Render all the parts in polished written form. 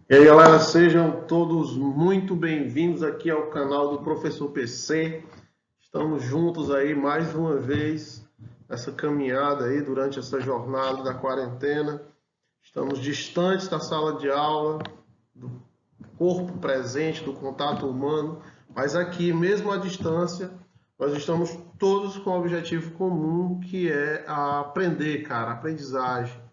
E aí, galera, sejam todos muito bem-vindos aqui ao canal do Professor PC. Estamos juntos aí mais uma vez nessa caminhada aí durante essa jornada da quarentena. Estamos distantes da sala de aula, do corpo presente, do contato humano, mas aqui, mesmo à distância, nós estamos todos com um objetivo comum, que é aprender, cara, aprendizagem.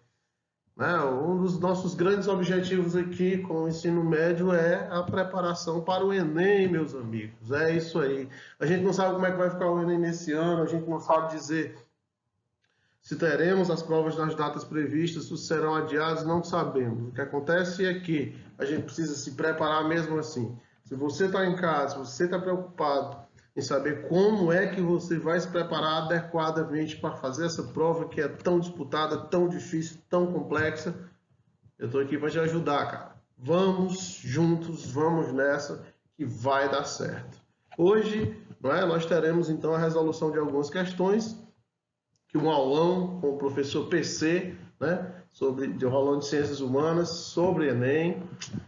Né? Um dos nossos grandes objetivos aqui com o ensino médio é a preparação para o Enem, meus amigos. É isso aí. A gente não sabe como é que vai ficar o Enem nesse ano, a gente não sabe dizer se teremos as provas nas datas previstas, se serão adiadas, não sabemos. O que acontece é que a gente precisa se preparar mesmo assim. Se você está em casa, se você está preocupado em saber como é que você vai se preparar adequadamente para fazer essa prova que é tão disputada, tão difícil, tão complexa, eu estou aqui para te ajudar, cara. Vamos juntos, vamos nessa, que vai dar certo. Hoje, nós teremos então a resolução de algumas questões, que um aulão com o professor PC, de aulão de Ciências Humanas, sobre Enem.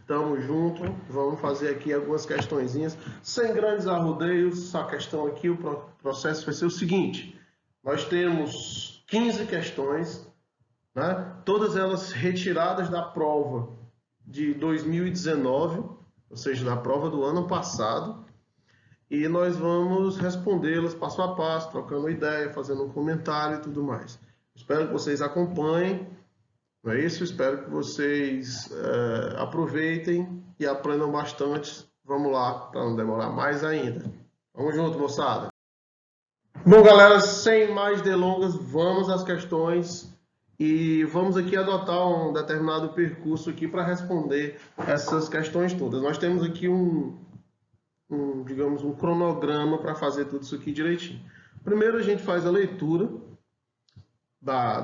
Tamo junto, vamos fazer aqui algumas questõezinhas, sem grandes arrodeios. A questão aqui, o processo vai ser o seguinte: nós temos 15 questões, todas elas retiradas da prova de 2019, ou seja, da prova do ano passado, e nós vamos respondê-las passo a passo, trocando ideia, fazendo um comentário e tudo mais. Espero que vocês acompanhem, não é isso? Espero que vocês aproveitem e aprendam bastante. Vamos lá, para não demorar mais ainda. Vamos junto, moçada. Bom, galera, sem mais delongas, vamos às questões e vamos aqui adotar um determinado percurso aqui para responder essas questões todas. Nós temos aqui digamos, um cronograma para fazer tudo isso aqui direitinho. Primeiro a gente faz a leitura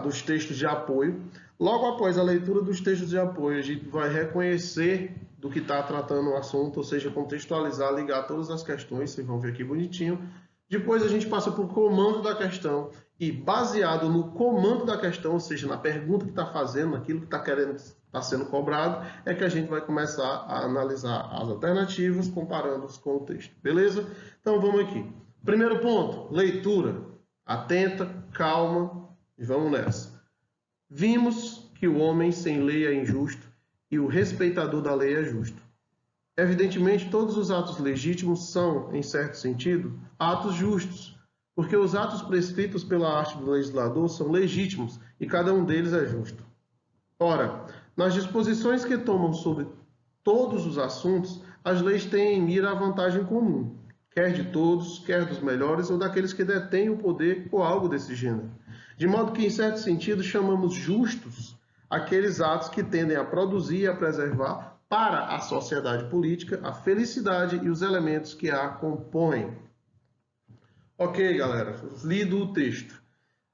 dos textos de apoio. Logo após a leitura dos textos de apoio, a gente vai reconhecer do que está tratando o assunto, ou seja, contextualizar, ligar todas as questões, vocês vão ver aqui bonitinho. Depois a gente passa para o comando da questão e, baseado no comando da questão, ou seja, na pergunta que está fazendo, naquilo que está sendo cobrado, é que a gente vai começar a analisar as alternativas, comparando-os com o texto. Beleza? Então vamos aqui. Primeiro ponto, leitura. Atenta, calma e vamos nessa. Vimos que o homem sem lei é injusto e o respeitador da lei é justo. Evidentemente, todos os atos legítimos são, em certo sentido, atos justos, porque os atos prescritos pela arte do legislador são legítimos e cada um deles é justo. Ora, nas disposições que tomam sobre todos os assuntos, as leis têm em mira a vantagem comum, quer de todos, quer dos melhores ou daqueles que detêm o poder ou algo desse gênero. De modo que, em certo sentido, chamamos justos aqueles atos que tendem a produzir e a preservar para a sociedade política a felicidade e os elementos que a compõem. Ok, galera, lido o texto.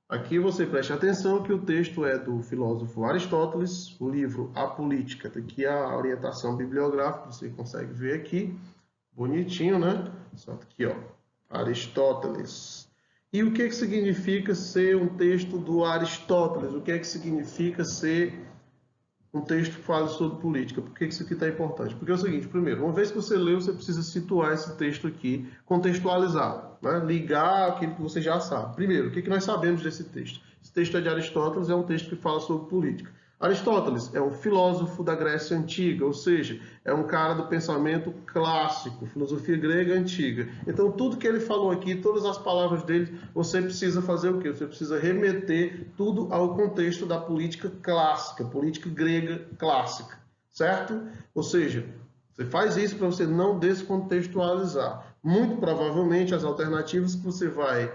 Aqui você preste atenção que o texto é do filósofo Aristóteles, o livro A Política. Aqui a orientação bibliográfica, você consegue ver aqui, bonitinho, né? Só aqui, ó, Aristóteles. E o que significa ser um texto do Aristóteles? O que significa ser um texto que fala sobre política? Por que isso aqui está importante? Porque é o seguinte: primeiro, uma vez que você leu, você precisa situar esse texto aqui, contextualizado, ligar aquilo que você já sabe. Primeiro, o que nós sabemos desse texto? Esse texto é de Aristóteles, é um texto que fala sobre política. Aristóteles é um filósofo da Grécia Antiga, ou seja, é um cara do pensamento clássico, filosofia grega antiga. Então, tudo que ele falou aqui, todas as palavras dele, você precisa fazer o quê? Você precisa remeter tudo ao contexto da política clássica, política grega clássica, certo? Ou seja, você faz isso para você não descontextualizar. Muito provavelmente, as alternativas que você vai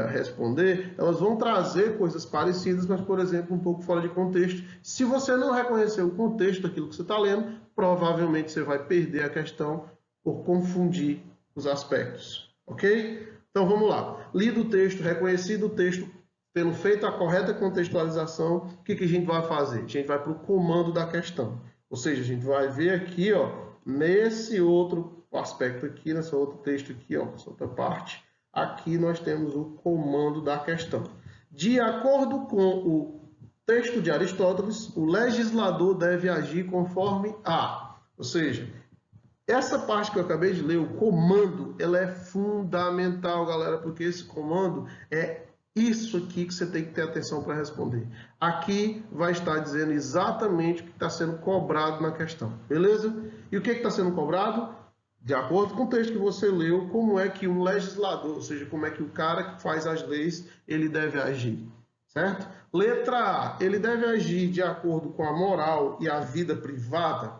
responder, elas vão trazer coisas parecidas, mas, por exemplo, um pouco fora de contexto. Se você não reconhecer o contexto daquilo que você está lendo, provavelmente você vai perder a questão por confundir os aspectos. Ok? Então, vamos lá. Lido o texto, reconhecido o texto, tendo feito a correta contextualização, o que a gente vai fazer? A gente vai para o comando da questão. Ou seja, a gente vai ver aqui, ó, nesse outro aspecto aqui, nesse outro texto aqui, ó, nessa outra parte, aqui nós temos o comando da questão. De acordo com o texto de Aristóteles, o legislador deve agir conforme a Ou seja, essa parte que eu acabei de ler, o comando, ela é fundamental, galera, porque esse comando é isso aqui que você tem que ter atenção para responder. Aqui vai estar dizendo exatamente o que está sendo cobrado na questão, beleza? E o que está sendo cobrado? De acordo com o texto que você leu, como é que um legislador, ou seja, como é que o cara que faz as leis, ele deve agir, certo? Letra A, ele deve agir de acordo com a moral e a vida privada?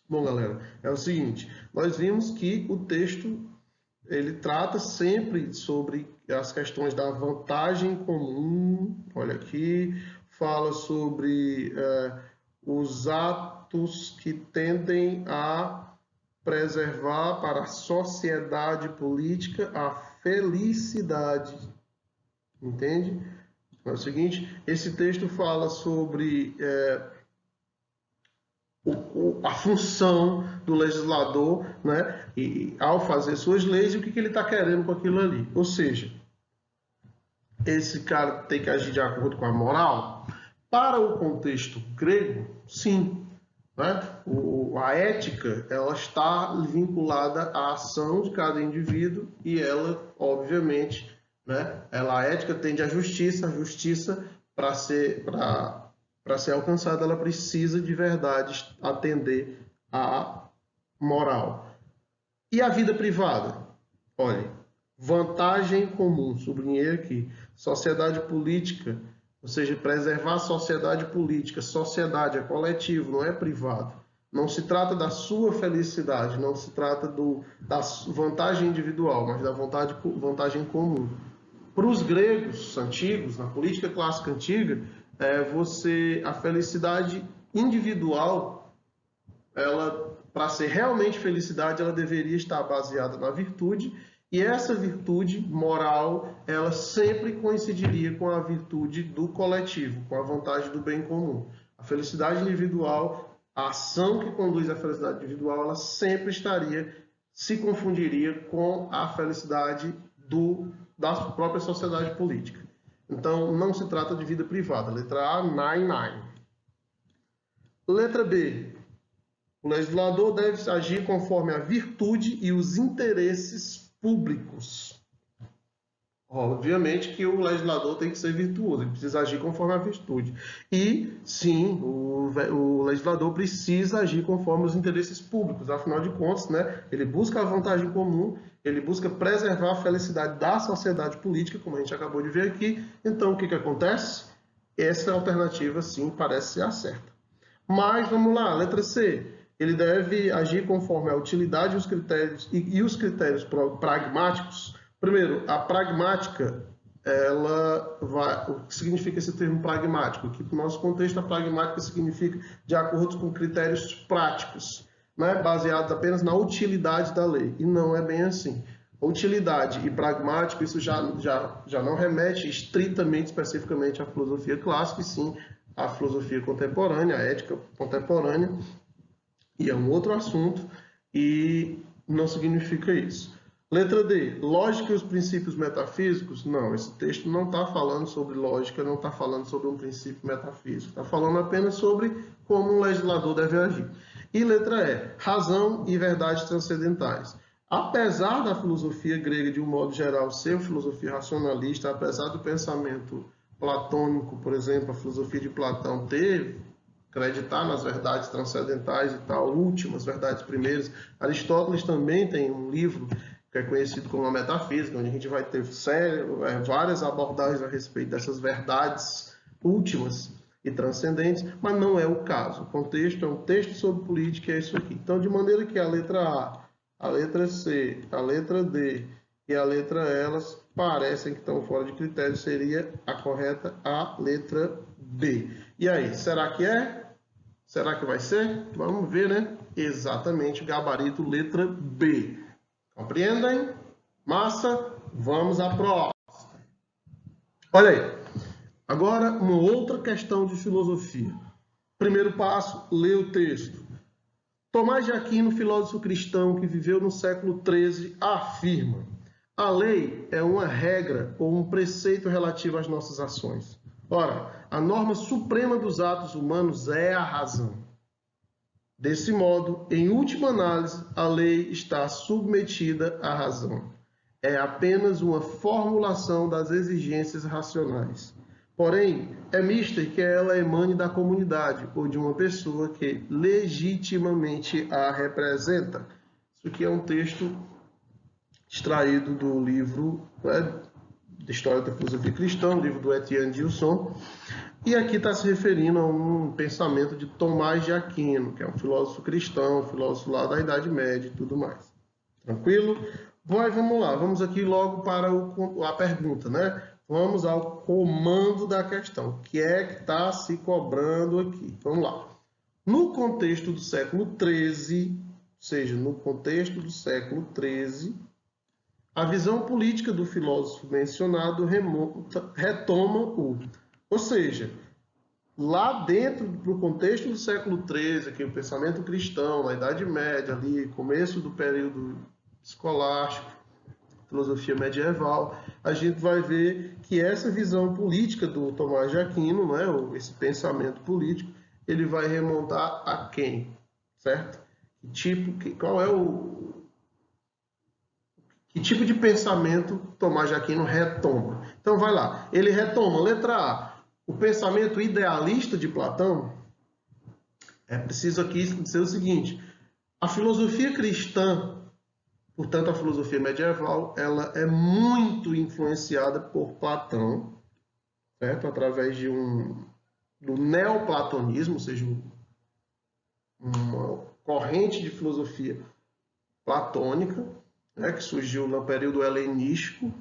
Bom, galera, é o seguinte, nós vimos que o texto, ele trata sempre sobre as questões da vantagem comum, olha aqui, fala sobre os atos que tendem a preservar para a sociedade política a felicidade, entende? É o seguinte, esse texto fala sobre a função do legislador, né, e ao fazer suas leis, e o que ele está querendo com aquilo ali. Ou seja, esse cara tem que agir de acordo com a moral? Para o contexto grego, sim. Né? A ética, ela está vinculada à ação de cada indivíduo e ela, obviamente, né, a ética tende à justiça. A justiça, para ser alcançada, ela precisa de verdade atender à moral. E a vida privada? Olha, vantagem comum, sublinhei aqui, sociedade política, ou seja, preservar a sociedade política. Sociedade é coletivo, não é privado. Não se trata da sua felicidade, não se trata da vantagem individual, mas da vantagem comum. Para os gregos antigos, na política clássica antiga, a felicidade individual, ela, para ser realmente felicidade, ela deveria estar baseada na virtude, e essa virtude moral, ela sempre coincidiria com a virtude do coletivo, com a vontade do bem comum. A felicidade individual, a ação que conduz à felicidade individual, ela sempre se confundiria com a felicidade da própria sociedade política. Então, não se trata de vida privada. Letra A, 9. Letra B. O legislador deve agir conforme a virtude e os interesses públicos. Obviamente que o legislador tem que ser virtuoso, ele precisa agir conforme a virtude. E, sim, o legislador precisa agir conforme os interesses públicos. Afinal de contas, né, ele busca a vantagem comum, ele busca preservar a felicidade da sociedade política, como a gente acabou de ver aqui. Então, o que acontece? Essa alternativa, sim, parece ser a certa. Mas, vamos lá, letra C. Ele deve agir conforme a utilidade e os critérios pragmáticos. Primeiro, a pragmática, o que significa esse termo pragmático? Que no nosso contexto, a pragmática significa de acordo com critérios práticos, né? Baseados apenas na utilidade da lei. E não é bem assim. Utilidade e pragmático, isso já não remete estritamente, especificamente à filosofia clássica, e sim à filosofia contemporânea, à ética contemporânea, e é um outro assunto, e não significa isso. Letra D, lógica e os princípios metafísicos? Não, esse texto não está falando sobre lógica, não está falando sobre um princípio metafísico, está falando apenas sobre como um legislador deve agir. E letra E, razão e verdades transcendentais. Apesar da filosofia grega, de um modo geral, ser uma filosofia racionalista, apesar do pensamento platônico, por exemplo, a filosofia de Platão acreditar nas verdades transcendentais e tal, últimas verdades primeiras. Aristóteles também tem um livro que é conhecido como a Metafísica, onde a gente vai ter várias abordagens a respeito dessas verdades últimas e transcendentes, mas não é o caso. O contexto é um texto sobre política, é isso aqui. Então, de maneira que a letra A, a letra C, a letra D e a letra E, elas parecem que estão fora de critério, seria a correta a letra B. E aí, será que é? Será que vai ser? Vamos ver, né? Exatamente, gabarito letra B. Compreendem? Massa? Vamos à próxima. Olha aí. Agora, uma outra questão de filosofia. Primeiro passo, lê o texto. Tomás de Aquino, filósofo cristão que viveu no século XIII, afirma: a lei é uma regra ou um preceito relativo às nossas ações. Ora, a norma suprema dos atos humanos é a razão. Desse modo, em última análise, a lei está submetida à razão. É apenas uma formulação das exigências racionais. Porém, é mister que ela emane da comunidade ou de uma pessoa que legitimamente a representa. Isso aqui é um texto extraído do livro de História da Filosofia Cristã, livro do Etienne Gilson. E aqui está se referindo a um pensamento de Tomás de Aquino, que é um filósofo cristão, filósofo lá da Idade Média e tudo mais. Tranquilo? Vamos lá, vamos aqui logo para a pergunta, né? Vamos ao comando da questão. O que é que está se cobrando aqui? Vamos lá. No contexto do século XIII, ou seja, no contexto do século XIII, a visão política do filósofo mencionado retoma o... Ou seja, lá dentro do contexto do século XIII, aqui o pensamento cristão, na Idade Média, ali, começo do período escolástico, filosofia medieval, a gente vai ver que essa visão política do Tomás de Aquino, né, esse pensamento político, ele vai remontar a quem? Certo? Qual é que tipo de pensamento Tomás de Aquino retoma? Então vai lá, ele retoma, letra A, o pensamento idealista de Platão. É preciso aqui dizer o seguinte, a filosofia cristã, portanto a filosofia medieval, ela é muito influenciada por Platão, certo? Através do neoplatonismo, ou seja, uma corrente de filosofia platônica, né, que surgiu no período helenístico.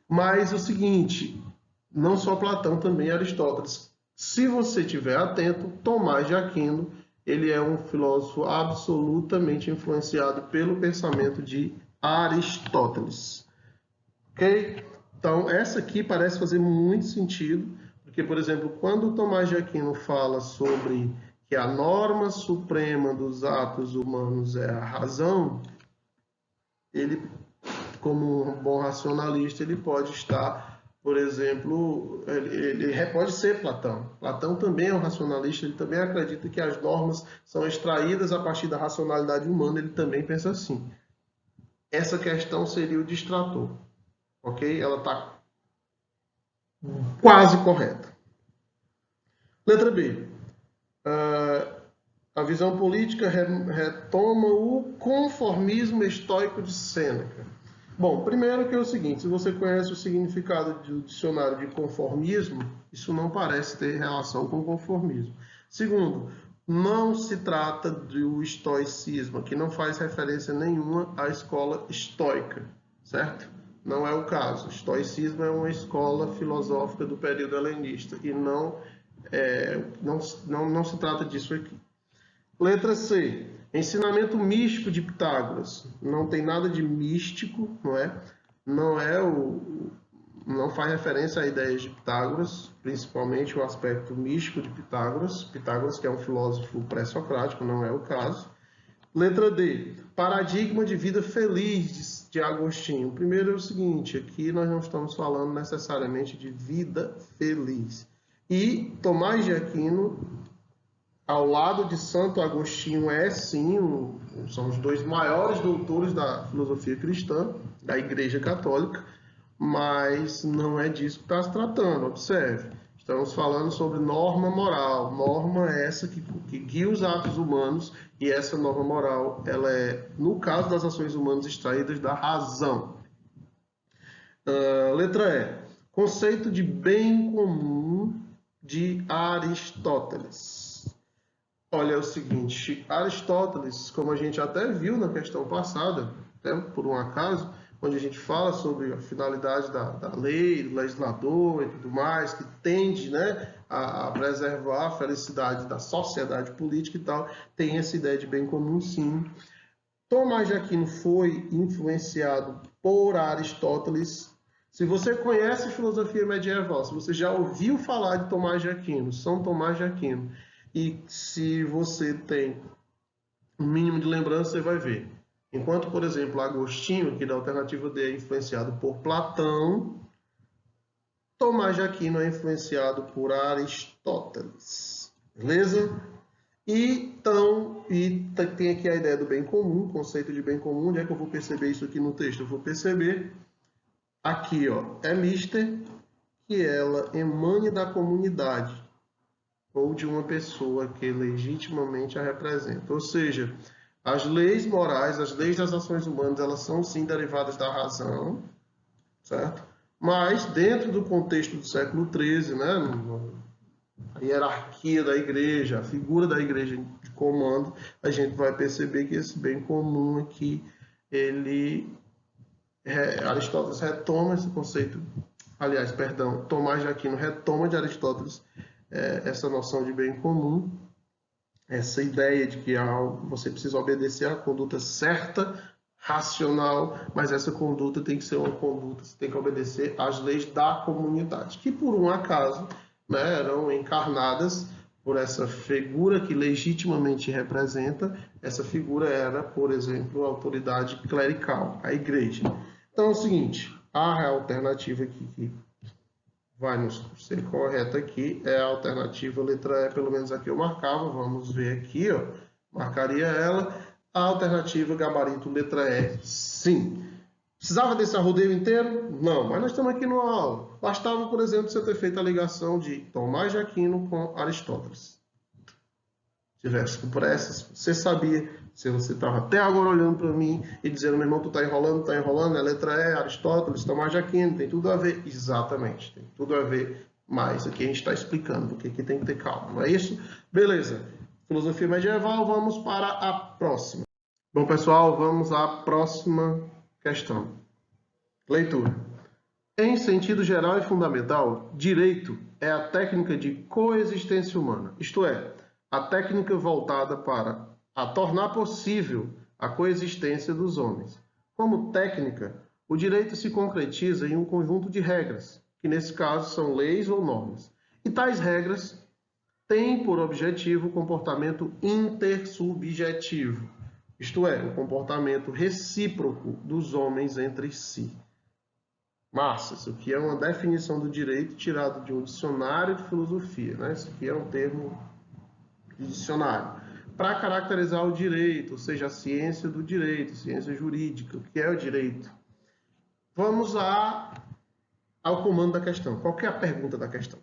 Mas o seguinte, não só Platão, também Aristóteles. Se você estiver atento, Tomás de Aquino, ele é um filósofo absolutamente influenciado pelo pensamento de Aristóteles. Ok? Então, essa aqui parece fazer muito sentido, porque, por exemplo, quando Tomás de Aquino fala sobre que a norma suprema dos atos humanos é a razão, ele, como um bom racionalista, ele pode estar, por exemplo, ele pode ser Platão. Platão também é um racionalista, ele também acredita que as normas são extraídas a partir da racionalidade humana, ele também pensa assim. Essa questão seria o distrator, ok? Ela está quase correta. Letra B. A visão política retoma o conformismo estoico de Sêneca. Bom, primeiro que é o seguinte, se você conhece o significado do dicionário de conformismo, isso não parece ter relação com conformismo. Segundo, não se trata do estoicismo, que não faz referência nenhuma à escola estoica, certo? Não é o caso. O estoicismo é uma escola filosófica do período helenista e não se trata disso aqui. Letra C. Ensinamento místico de Pitágoras. Não tem nada de místico, não é? Não faz referência a ideias de Pitágoras, principalmente o aspecto místico de Pitágoras. Pitágoras, que é um filósofo pré-socrático, não é o caso. Letra D. Paradigma de vida feliz de Agostinho. Primeiro é o seguinte, aqui nós não estamos falando necessariamente de vida feliz. E Tomás de Aquino, ao lado de Santo Agostinho, é sim, são os dois maiores doutores da filosofia cristã, da Igreja Católica, mas não é disso que está se tratando, observe. Estamos falando sobre norma moral, norma essa que guia os atos humanos, e essa norma moral, ela é, no caso das ações humanas, extraídas da razão. Letra E. Conceito de bem comum de Aristóteles. Olha, é o seguinte, Aristóteles, como a gente até viu na questão passada, até por um acaso, onde a gente fala sobre a finalidade da lei, do legislador e tudo mais, que tende, né, a preservar a felicidade da sociedade política e tal, tem essa ideia de bem comum, sim. Tomás de Aquino foi influenciado por Aristóteles. Se você conhece filosofia medieval, se você já ouviu falar de Tomás de Aquino, São Tomás de Aquino, e se você tem um mínimo de lembrança, você vai ver. Enquanto, por exemplo, Agostinho, que da alternativa D é influenciado por Platão, Tomás de Aquino é influenciado por Aristóteles. Beleza? E tem aqui a ideia do bem comum, conceito de bem comum. Onde é que eu vou perceber isso aqui no texto? Eu vou perceber aqui, ó, é mister que ela emane da comunidade ou de uma pessoa que legitimamente a representa. Ou seja, as leis morais, as leis das ações humanas, elas são sim derivadas da razão, certo? Mas dentro do contexto do século XIII, né, a hierarquia da igreja, a figura da igreja de comando, a gente vai perceber que esse bem comum aqui, Aristóteles retoma esse conceito, aliás, perdão, Tomás de Aquino retoma de Aristóteles essa noção de bem comum, essa ideia de que você precisa obedecer à conduta certa, racional, mas essa conduta tem que ser uma conduta, você tem que obedecer às leis da comunidade, que por um acaso, né, eram encarnadas por essa figura que legitimamente representa. Essa figura era, por exemplo, a autoridade clerical, a igreja. Então é o seguinte, a alternativa aqui que vai nos ser correta aqui é a alternativa letra E, pelo menos aqui eu marcava, vamos ver aqui, ó, marcaria ela. A alternativa gabarito letra E, sim. Precisava desse arrodeio inteiro? Não, mas nós estamos aqui numa aula. Bastava, por exemplo, você ter feito a ligação de Tomás de Aquino com Aristóteles. Se tivesse por essas, você sabia, se você estava até agora olhando para mim e dizendo, meu irmão, tu está enrolando, é letra E, Aristóteles, Tomás de Aquino, tem tudo a ver. Exatamente, tem tudo a ver, mas aqui a gente está explicando, porque aqui tem que ter calma, não é isso? Beleza, filosofia medieval, vamos para a próxima. Bom, pessoal, vamos à próxima questão. Leitura. Em sentido geral e fundamental, direito é a técnica de coexistência humana, isto é, a técnica voltada para a tornar possível a coexistência dos homens. Como técnica, o direito se concretiza em um conjunto de regras, que nesse caso são leis ou normas. E tais regras têm por objetivo o comportamento intersubjetivo, isto é, o comportamento recíproco dos homens entre si. Massa, isso aqui é uma definição do direito tirado de um dicionário de filosofia, né? Isso aqui é um termo de dicionário. Para caracterizar o direito, ou seja, a ciência do direito, ciência jurídica, o que é o direito. Vamos ao comando da questão. Qual que é a pergunta da questão?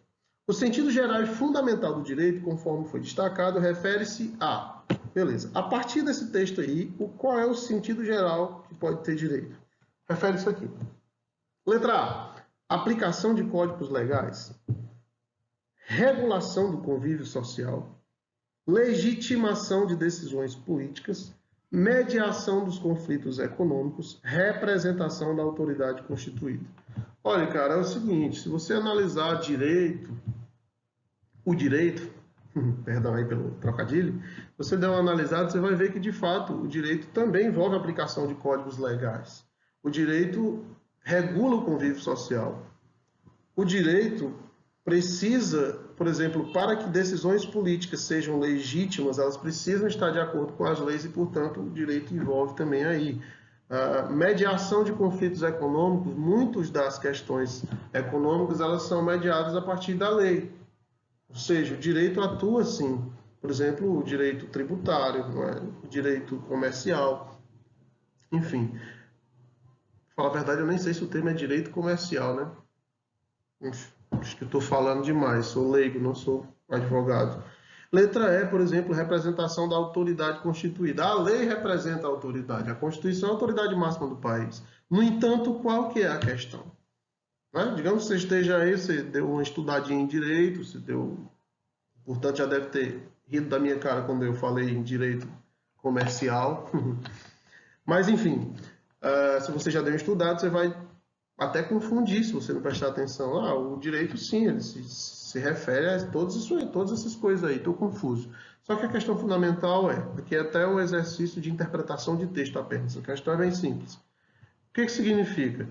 O sentido geral e fundamental do direito, conforme foi destacado, refere-se a... Beleza. A partir desse texto aí, qual é o sentido geral que pode ter direito? Refere-se aqui. Letra A. Aplicação de códigos legais. Regulação do convívio social. Legitimação de decisões políticas. Mediação dos conflitos econômicos. Representação da autoridade constituída. Olha, cara, é o seguinte, se você analisar o direito, perdão aí pelo trocadilho, você der uma analisada, você vai ver que, de fato, o direito também envolve a aplicação de códigos legais. O direito regula o convívio social. O direito precisa, por exemplo, para que decisões políticas sejam legítimas, elas precisam estar de acordo com as leis e, portanto, o direito envolve também aí. A mediação de conflitos econômicos, muitas das questões econômicas, elas são mediadas a partir da lei. Ou seja, o direito atua assim. Por exemplo, o direito tributário, não é? O direito comercial, enfim. Pra falar a verdade, eu nem sei se o termo é direito comercial, né? Acho que eu estou falando demais, sou leigo, não sou advogado. Letra E, por exemplo, representação da autoridade constituída. A lei representa a autoridade, a Constituição é a autoridade máxima do país. No entanto, qual que é a questão? Né? Digamos que você esteja aí, você deu uma estudadinha em direito, portanto já deve ter rido da minha cara quando eu falei em direito comercial. Mas, enfim, se você já deu uma estudada, você vai até confundir se você não prestar atenção. O direito, sim, ele se refere a todas essas coisas aí, estou confuso. Só que a questão fundamental aqui é até um exercício de interpretação de texto apenas. A questão é bem simples. O que significa?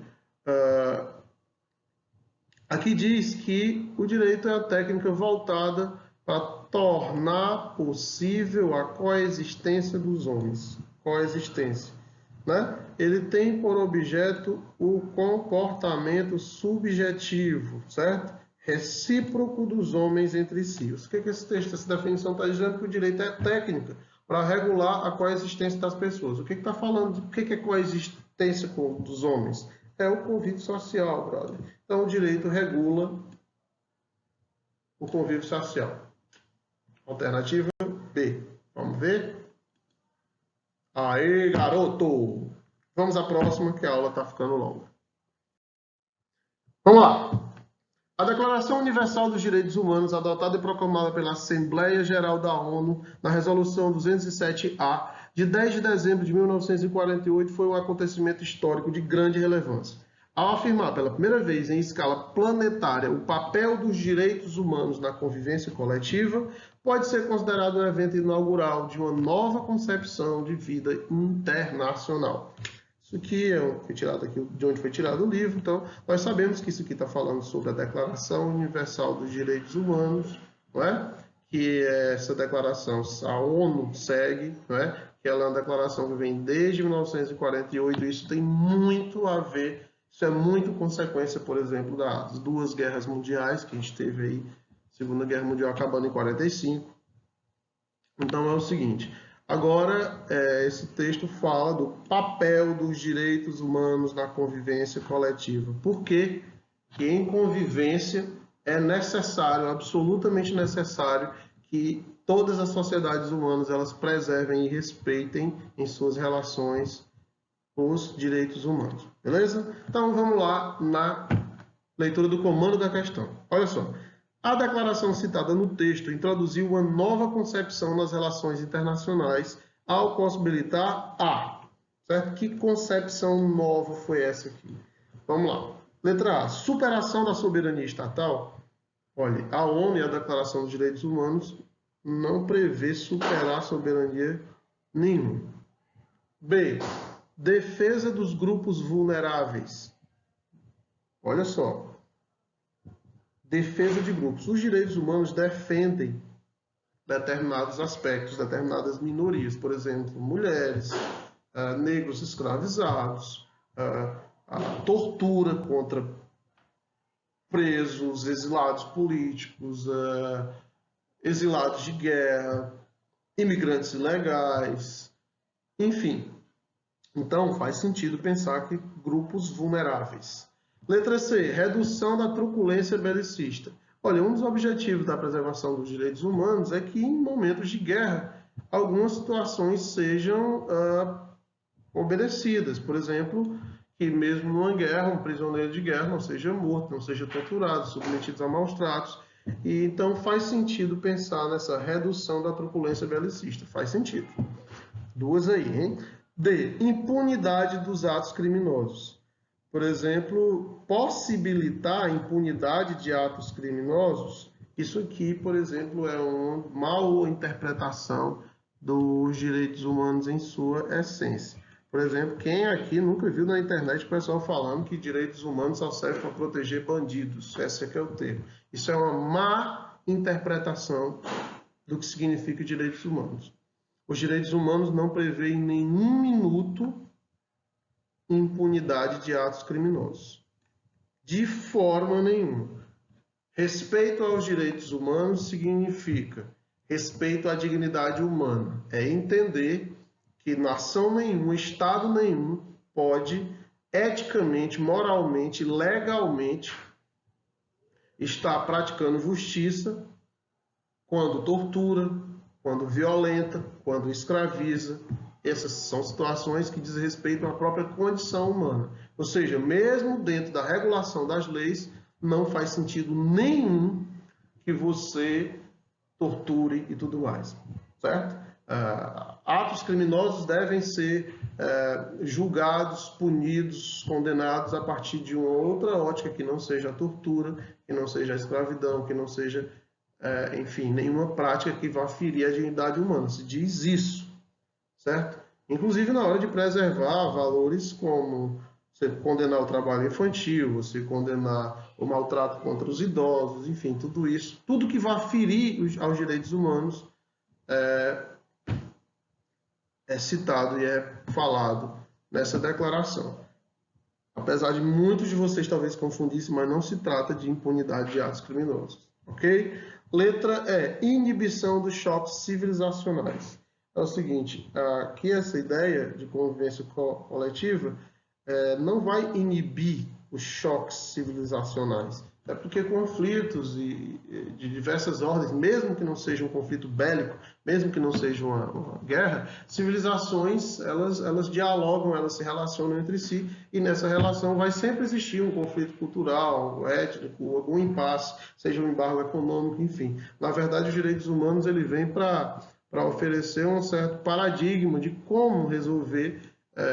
Aqui diz que o direito é a técnica voltada para tornar possível a coexistência dos homens. Coexistência. Né? Ele tem por objeto o comportamento subjetivo, certo? recíproco dos homens entre si. O que é que esse texto, essa definição está dizendo? Que o direito é técnica para regular a coexistência das pessoas. O que está falando? O que é coexistência dos homens? É o convívio social, brother. Então, o direito regula o convívio social. Alternativa B. Vamos ver? Aê, garoto! Vamos à próxima, que a aula está ficando longa. Vamos lá! A Declaração Universal dos Direitos Humanos, adotada e proclamada pela Assembleia Geral da ONU na Resolução 207-A, de 10 de dezembro de 1948, foi um acontecimento histórico de grande relevância. Ao afirmar pela primeira vez em escala planetária o papel dos direitos humanos na convivência coletiva, pode ser considerado um evento inaugural de uma nova concepção de vida internacional. Isso aqui foi tirado aqui de onde foi tirado o livro, então nós sabemos que isso aqui está falando sobre a Declaração Universal dos Direitos Humanos, não é? Que essa declaração a ONU segue, não é? Que ela é uma declaração que vem desde 1948, e isso tem muito a ver, isso é muito consequência, por exemplo, das duas guerras mundiais que a gente teve aí, Segunda Guerra Mundial acabando em 45. Então é o seguinte. Agora, esse texto fala do papel dos direitos humanos na convivência coletiva. Por quê? Que em convivência é necessário, absolutamente necessário, que todas as sociedades humanas elas preservem e respeitem em suas relações os direitos humanos. Beleza? Então vamos lá na leitura do comando da questão. Olha só. A declaração citada no texto introduziu uma nova concepção nas relações internacionais ao possibilitar certo? Que concepção nova foi essa aqui? Vamos lá. Letra A. Superação da soberania estatal. Olha, a ONU e a Declaração dos Direitos Humanos não prevê superar soberania nenhuma. B. Defesa dos grupos vulneráveis. Olha só. Defesa de grupos. Os direitos humanos defendem determinados aspectos, determinadas minorias, por exemplo, mulheres, negros escravizados, a tortura contra presos, exilados políticos, exilados de guerra, imigrantes ilegais, enfim. Então, faz sentido pensar que grupos vulneráveis. Letra C. Redução da truculência belicista. Olha, um dos objetivos da preservação dos direitos humanos é que, em momentos de guerra, algumas situações sejam obedecidas. Por exemplo, que mesmo numa guerra, um prisioneiro de guerra não seja morto, não seja torturado, submetido a maus tratos. E, então, faz sentido pensar nessa redução da truculência belicista. Faz sentido. Duas aí, hein? D. Impunidade dos atos criminosos. Por exemplo, possibilitar a impunidade de atos criminosos, isso aqui, por exemplo, é uma mal interpretação dos direitos humanos em sua essência. Por exemplo, quem aqui nunca viu na internet o pessoal falando que direitos humanos só servem para proteger bandidos? Esse aqui é o termo. Isso é uma má interpretação do que significa direitos humanos. Os direitos humanos não prevêem em nenhum minuto impunidade de atos criminosos. De forma nenhuma. Respeito aos direitos humanos significa respeito à dignidade humana. É entender que nação nenhuma, Estado nenhum, pode eticamente, moralmente, legalmente estar praticando justiça quando tortura, quando violenta, quando escraviza. Essas são situações que dizem respeito à própria condição humana. Ou seja, mesmo dentro da regulação das leis, não faz sentido nenhum que você torture e tudo mais. Certo? Atos criminosos devem ser julgados, punidos, condenados a partir de uma outra ótica que não seja a tortura, que não seja a escravidão, que não seja, enfim, nenhuma prática que vá ferir a dignidade humana. Se diz isso. Certo? Inclusive na hora de preservar valores como você condenar o trabalho infantil, você condenar o maltrato contra os idosos, enfim, tudo isso, tudo que vá ferir aos direitos humanos é citado e é falado nessa declaração. apesar de muitos de vocês talvez confundissem, mas não se trata de impunidade de atos criminosos, ok? Letra E, inibição dos choques civilizacionais. É o seguinte, aqui essa ideia de convivência coletiva não vai inibir os choques civilizacionais. É porque conflitos de diversas ordens, mesmo que não seja um conflito bélico, mesmo que não seja uma guerra, civilizações, elas dialogam, elas se relacionam entre si, e nessa relação vai sempre existir um conflito cultural, étnico, algum impasse, seja um embargo econômico, enfim. Na verdade, os direitos humanos ele vem para oferecer um certo paradigma de como resolver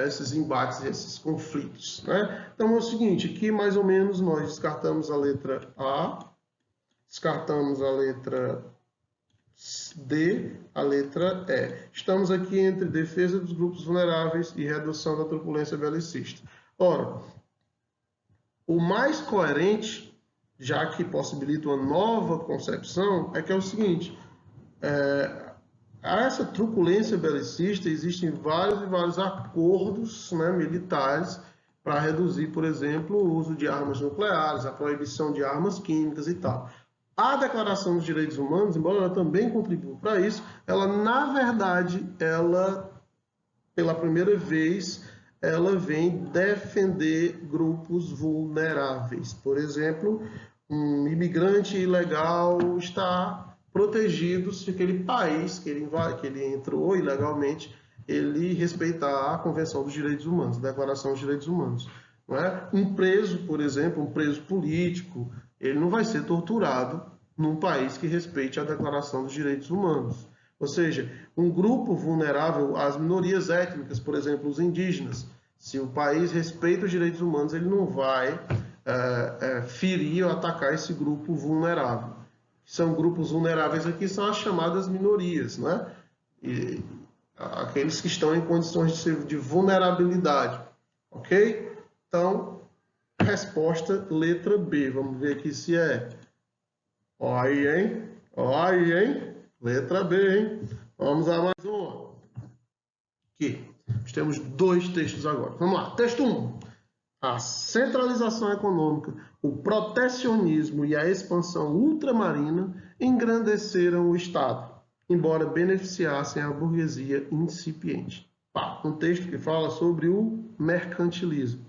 esses embates, esses conflitos, né? Então é o seguinte, aqui mais ou menos nós descartamos a letra A, descartamos a letra D, a letra E. Estamos aqui entre defesa dos grupos vulneráveis e redução da truculência belicista. Ora, o mais coerente, já que possibilita uma nova concepção, é que é o seguinte, a essa truculência belicista existem vários e vários acordos, né, militares para reduzir, por exemplo, o uso de armas nucleares, a proibição de armas químicas e tal. A Declaração dos Direitos Humanos, embora ela também contribua para isso, ela, na verdade, pela primeira vez, ela vem defender grupos vulneráveis. Por exemplo, um imigrante ilegal está protegido se aquele país que ele entrou ilegalmente, ele respeitar a Convenção dos Direitos Humanos, a Declaração dos Direitos Humanos. Não é? Um preso, por exemplo, um preso político, ele não vai ser torturado num país que respeite a Declaração dos Direitos Humanos. Ou seja, um grupo vulnerável às minorias étnicas, por exemplo, os indígenas, se o país respeita os direitos humanos, ele não vai ferir ou atacar esse grupo vulnerável. São grupos vulneráveis aqui, são as chamadas minorias, né? E aqueles que estão em condições de vulnerabilidade, ok? Então, resposta letra B. Vamos ver aqui se é. Ó aí, hein? Ó aí, hein? Letra B, hein? Vamos a mais uma. Aqui. Nós temos dois textos agora. Vamos lá. Texto 1. A centralização econômica, o protecionismo e a expansão ultramarina engrandeceram o Estado, embora beneficiassem a burguesia incipiente. Um texto que fala sobre o mercantilismo.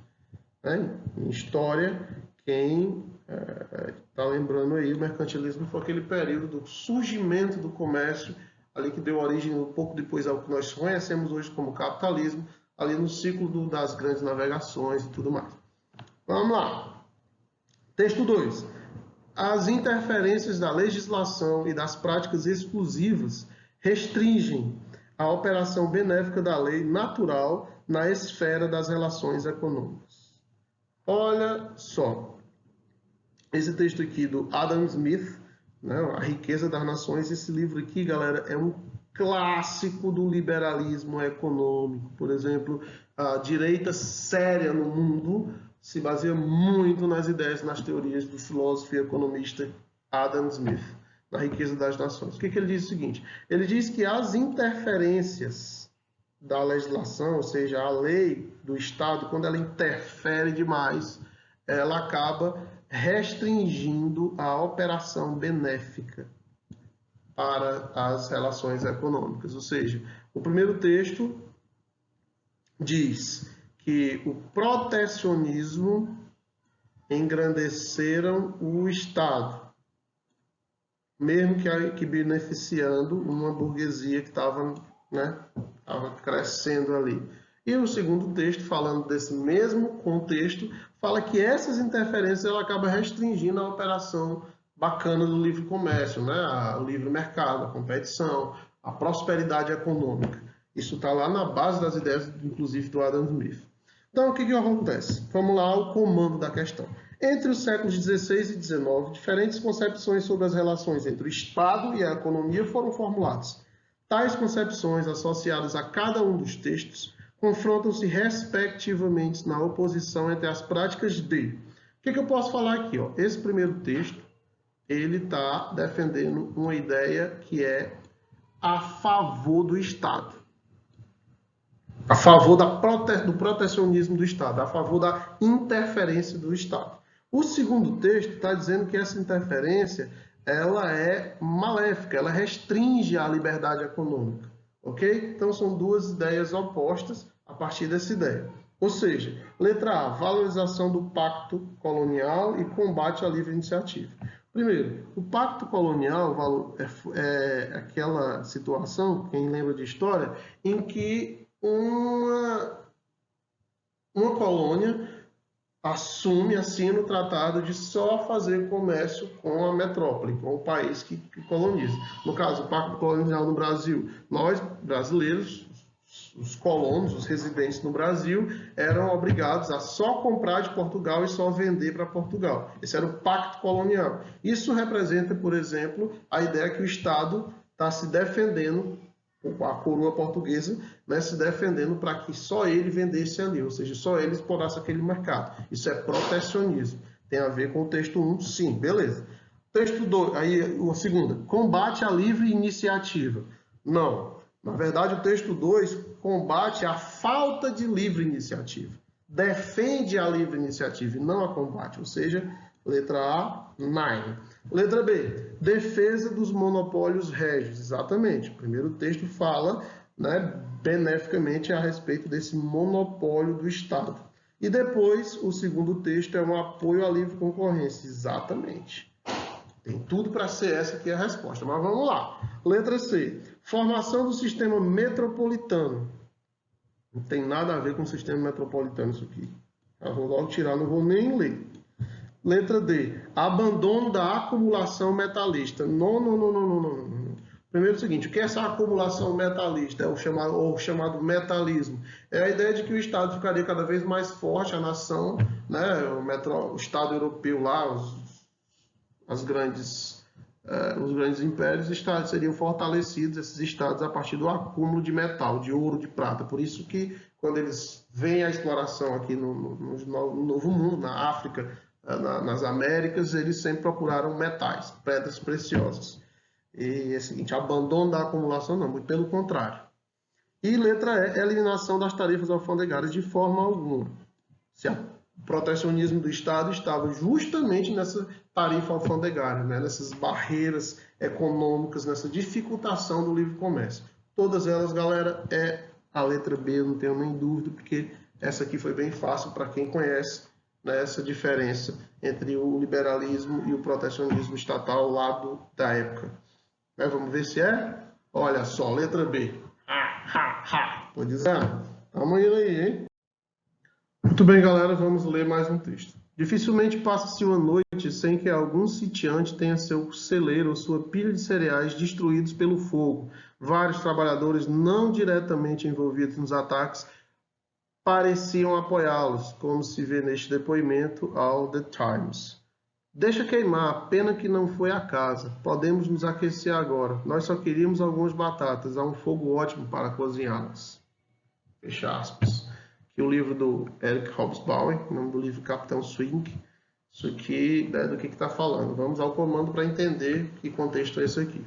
Em história, quem está lembrando aí, o mercantilismo foi aquele período do surgimento do comércio, ali que deu origem um pouco depois ao que nós conhecemos hoje como capitalismo, ali no ciclo das grandes navegações e tudo mais. Vamos lá. Texto 2. As interferências da legislação e das práticas exclusivas restringem a operação benéfica da lei natural na esfera das relações econômicas. Olha só. Esse texto aqui do Adam Smith, né, A Riqueza das Nações, esse livro aqui, galera, é um clássico do liberalismo econômico. Por exemplo, a direita séria no mundo se baseia muito nas ideias, nas teorias do filósofo e economista Adam Smith, na Riqueza das Nações. O que ele diz? O seguinte, ele diz que as interferências da legislação, ou seja, a lei do Estado, quando ela interfere demais, ela acaba restringindo a operação benéfica para as relações econômicas. Ou seja, o primeiro texto diz que o protecionismo engrandeceram o Estado, mesmo que beneficiando uma burguesia que estava crescendo ali. E o segundo texto, falando desse mesmo contexto, fala que essas interferências ela acaba restringindo a operação bacana do livre comércio, né? O livre mercado, a competição, a prosperidade econômica. Isso está lá na base das ideias, inclusive, do Adam Smith. Então, o que acontece? Vamos lá ao comando da questão. Entre os séculos XVI e XIX, diferentes concepções sobre as relações entre o Estado e a economia foram formuladas. Tais concepções, associadas a cada um dos textos, confrontam-se respectivamente na oposição entre as práticas de... O que eu posso falar aqui? Esse primeiro texto, ele está defendendo uma ideia que é a favor do Estado. a favor do protecionismo do Estado, a favor da interferência do Estado. O segundo texto está dizendo que essa interferência ela é maléfica, ela restringe a liberdade econômica, ok? Então são duas ideias opostas a partir dessa ideia. Ou seja, letra A, valorização do pacto colonial e combate à livre iniciativa. Primeiro, o pacto colonial é aquela situação, quem lembra de história, em que uma colônia assina o tratado de só fazer comércio com a metrópole, com o país que coloniza. No caso, o pacto colonial no Brasil, nós, brasileiros, os colonos, os residentes no Brasil, eram obrigados a só comprar de Portugal e só vender para Portugal. Esse era o pacto colonial. Isso representa, por exemplo, a ideia que o Estado está se defendendo, a coroa portuguesa, né, se defendendo para que só ele vendesse ali, ou seja, só ele explorasse aquele mercado. Isso é protecionismo. Tem a ver com o texto 1, sim, beleza. Texto 2, aí a segunda, combate à livre iniciativa. Não. Na verdade, o texto 2 combate a falta de livre iniciativa. Defende a livre iniciativa e não a combate, ou seja, letra A, 9. Letra B, defesa dos monopólios régios. Exatamente. O primeiro texto fala, né, beneficamente a respeito desse monopólio do Estado. E depois, o segundo texto é um apoio à livre concorrência. Exatamente. Tem tudo para ser essa aqui a resposta. Mas vamos lá. Letra C, formação do sistema metropolitano. Não tem nada a ver com o sistema metropolitano isso aqui. Eu vou logo tirar, não vou nem ler. Letra D, abandono da acumulação metalista. Não. Primeiro é o seguinte, o que é essa acumulação metalista? É o chamado metalismo. É a ideia de que o Estado ficaria cada vez mais forte, a nação, né, o Estado europeu lá, os grandes impérios seriam fortalecidos, esses estados, a partir do acúmulo de metal, de ouro, de prata. Por isso que, quando eles veem a exploração aqui no Novo Mundo, na África, nas Américas, eles sempre procuraram metais, pedras preciosas. E é o seguinte, abandono da acumulação não, muito pelo contrário. E letra E, eliminação das tarifas alfandegárias de forma alguma. Se o protecionismo do Estado estava justamente nessa tarifa alfandegária, né? Nessas barreiras econômicas, nessa dificultação do livre comércio. Todas elas, galera, é a letra B, eu não tenho nem dúvida, porque essa aqui foi bem fácil para quem conhece, né, essa diferença entre o liberalismo e o protecionismo estatal lá da época. Vamos ver se é? Olha só, letra B. Tô dizendo. Tamo indo aí, hein? Muito bem, galera, vamos ler mais um texto. Dificilmente passa-se uma noite sem que algum sitiante tenha seu celeiro ou sua pilha de cereais destruídos pelo fogo. Vários trabalhadores não diretamente envolvidos nos ataques pareciam apoiá-los, como se vê neste depoimento ao The Times. Deixa queimar, pena que não foi a casa. Podemos nos aquecer agora. Nós só queríamos algumas batatas. Há um fogo ótimo para cozinhá-las. Fecha aspas. Aqui o livro do Eric Hobsbawm, o nome do livro Capitão Swing. Isso aqui é do que está falando. Vamos ao comando para entender que contexto é esse aqui.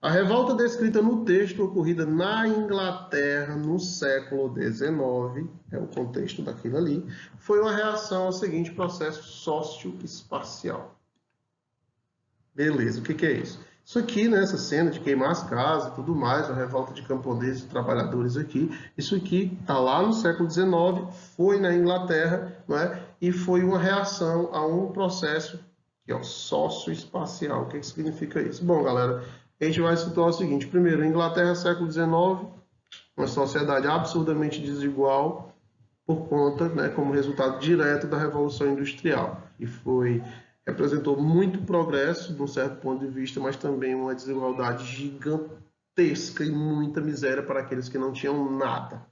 A revolta descrita no texto, ocorrida na Inglaterra no século XIX, é o contexto daquilo ali, foi uma reação ao seguinte processo socioespacial. Beleza, o que é isso? Isso aqui, né, essa cena de queimar as casas e tudo mais, a revolta de camponeses e trabalhadores aqui, isso aqui está lá no século XIX, foi na Inglaterra, não é? E foi uma reação a um processo que é o socioespacial. O que significa isso? Bom, galera, a gente vai situar o seguinte. Primeiro, Inglaterra, século XIX, uma sociedade absurdamente desigual por conta, né, como resultado direto da Revolução Industrial. E representou muito progresso, de um certo ponto de vista, mas também uma desigualdade gigantesca e muita miséria para aqueles que não tinham nada.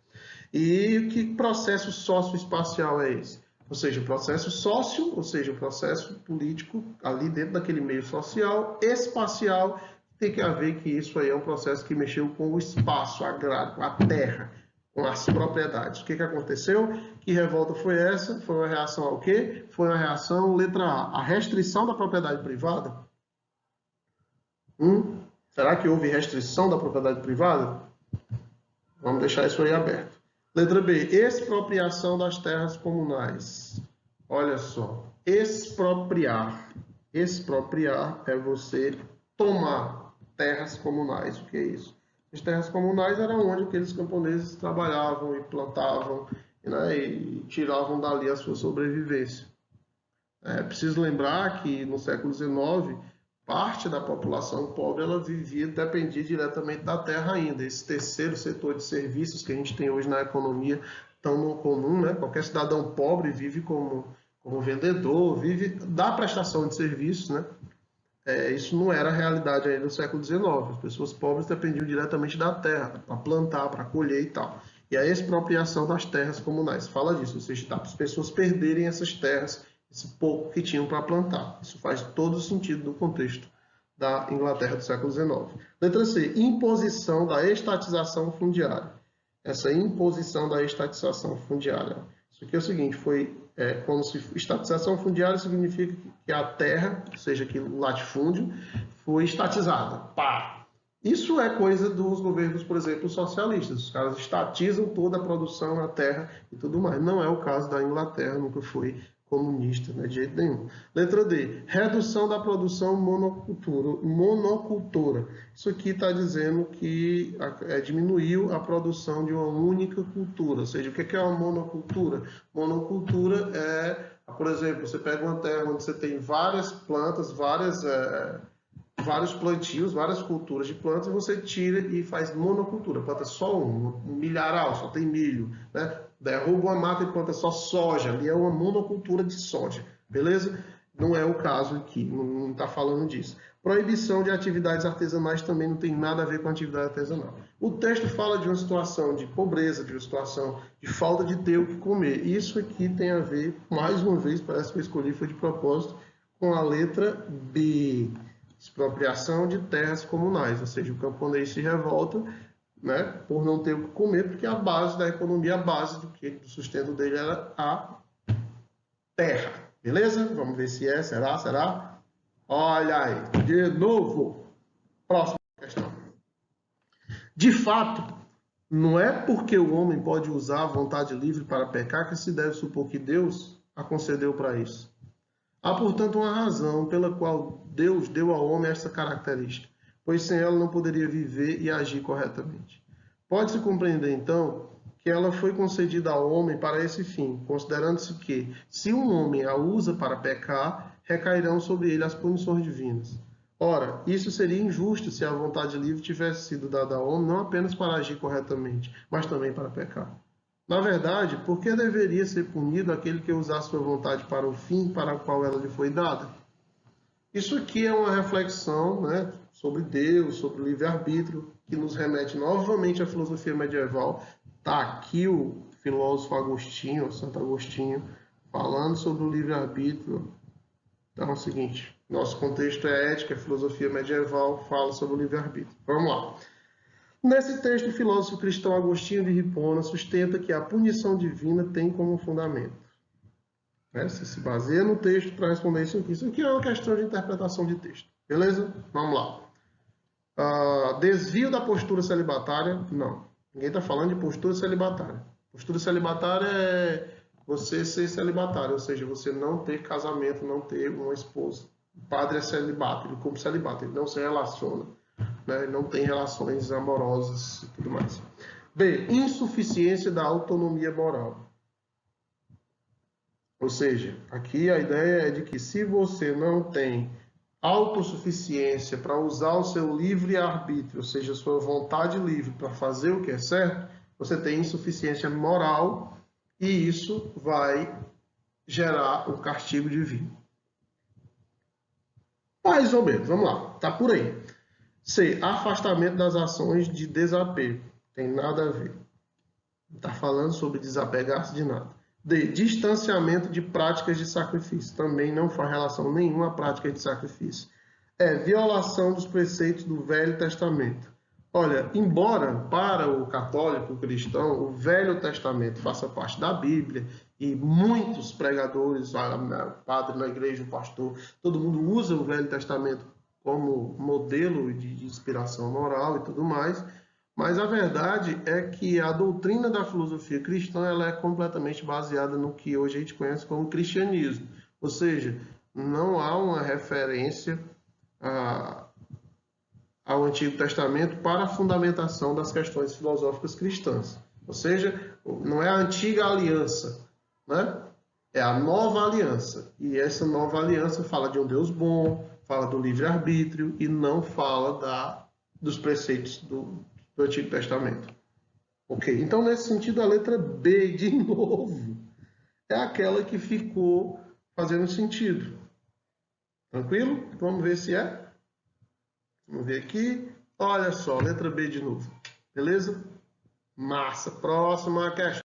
E que processo socioespacial é esse? Ou seja, o processo ou seja, o processo político ali dentro daquele meio social, espacial. Tem que haver que isso aí é um processo que mexeu com o espaço agrário, com a terra, com as propriedades. O que aconteceu? Que revolta foi essa? Foi uma reação ao quê? Foi uma reação, letra A, a restrição da propriedade privada. Será que houve restrição da propriedade privada? Vamos deixar isso aí aberto. Letra B, expropriação das terras comunais. Olha só, expropriar. Expropriar é você tomar terras comunais. O que é isso? As terras comunais eram onde aqueles camponeses trabalhavam e plantavam, né, e tiravam dali a sua sobrevivência. É preciso lembrar que no século XIX, parte da população pobre ela dependia diretamente da terra ainda. Esse terceiro setor de serviços que a gente tem hoje na economia tão comum, né? Qualquer cidadão pobre vive como vendedor, vive da prestação de serviços, né? Isso não era a realidade ainda no século XIX. As pessoas pobres dependiam diretamente da terra, para plantar, para colher e tal. E a expropriação das terras comunais fala disso, ou seja, dá para as pessoas perderem essas terras, esse pouco que tinham para plantar. Isso faz todo sentido no contexto da Inglaterra do século XIX. Letra C, imposição da estatização fundiária. Essa imposição da estatização fundiária. Isso aqui é o seguinte, como se estatização fundiária significa que a terra, ou seja, que o latifúndio, foi estatizada. Pá! Isso é coisa dos governos, por exemplo, socialistas. Os caras estatizam toda a produção na terra e tudo mais. Não é o caso da Inglaterra, nunca foi comunista, né, de jeito nenhum. Letra D, redução da produção monocultura. Isso aqui está dizendo que diminuiu a produção de uma única cultura. Ou seja, o que é uma monocultura? Monocultura por exemplo, você pega uma terra onde você tem várias plantas, vários plantios, várias culturas de plantas, e você tira e faz monocultura. Planta só um milharal, só tem milho, né? Derruba uma mata e planta só soja. Ali é uma monocultura de soja, beleza? Não é o caso aqui, não está falando disso. Proibição de atividades artesanais também não tem nada a ver com atividade artesanal. O texto fala de uma situação de pobreza, de uma situação de falta de ter o que comer. Isso aqui tem a ver, mais uma vez, parece que eu escolhi, foi de propósito, com a letra B. Expropriação de terras comunais, ou seja, o camponês se revolta, né, por não ter o que comer, porque a base da economia, a base do sustento dele era a terra. Beleza? Vamos ver se será? Será? Olha aí, de novo. Próxima questão. De fato, não é porque o homem pode usar a vontade livre para pecar que se deve supor que Deus a concedeu para isso. Há, portanto, uma razão pela qual Deus deu ao homem essa característica, pois sem ela não poderia viver e agir corretamente. Pode-se compreender, então, que ela foi concedida ao homem para esse fim, considerando-se que, se um homem a usa para pecar, recairão sobre ele as punições divinas. Ora, isso seria injusto se a vontade livre tivesse sido dada ao homem não apenas para agir corretamente, mas também para pecar. Na verdade, por que deveria ser punido aquele que usasse sua vontade para o fim para o qual ela lhe foi dada? Isso aqui é uma reflexão, né, sobre Deus, sobre o livre-arbítrio, que nos remete novamente à filosofia medieval. Está aqui o filósofo Agostinho, Santo Agostinho, falando sobre o livre-arbítrio. Então é o seguinte, nosso contexto é ética, a filosofia medieval fala sobre o livre-arbítrio. Vamos lá. Nesse texto, o filósofo cristão Agostinho de Hipona sustenta que a punição divina tem como fundamento. Você se baseia no texto para responder isso aqui. Isso aqui é uma questão de interpretação de texto. Beleza? Vamos lá. Desvio da postura celibatária? Não. Ninguém está falando de postura celibatária. Postura celibatária é você ser celibatário, ou seja, você não ter casamento, não ter uma esposa. O padre é celibato, ele cumpre celibato, ele não se relaciona. Né? Não tem relações amorosas e tudo mais. B. Insuficiência da autonomia moral. Ou seja, aqui a ideia é de que se você não tem autossuficiência para usar o seu livre-arbítrio, ou seja, sua vontade livre para fazer o que é certo, você tem insuficiência moral e isso vai gerar um castigo divino. Mais ou menos, vamos lá, tá por aí. C. Afastamento das ações de desapego. Tem nada a ver. Não está falando sobre desapegar-se de nada. D. Distanciamento de práticas de sacrifício. Também não faz relação nenhuma à prática de sacrifício. Violação dos preceitos do Velho Testamento. Olha, embora para o católico, o cristão, o Velho Testamento faça parte da Bíblia e muitos pregadores, padre na igreja, o pastor, todo mundo usa o Velho Testamento como modelo de inspiração moral e tudo mais, Mas a verdade é que a doutrina da filosofia cristã ela é completamente baseada no que hoje a gente conhece como cristianismo. Ou seja, não há uma referência ao Antigo Testamento para a fundamentação das questões filosóficas cristãs. Ou seja, não é a antiga aliança, né? É a nova aliança. E essa nova aliança fala de um Deus bom, fala do livre-arbítrio e não fala dos preceitos do Antigo Testamento. Ok? Então, nesse sentido, a letra B, de novo, é aquela que ficou fazendo sentido. Tranquilo? Vamos ver se é. Vamos ver aqui. Olha só, letra B de novo. Beleza? Massa. Próxima questão.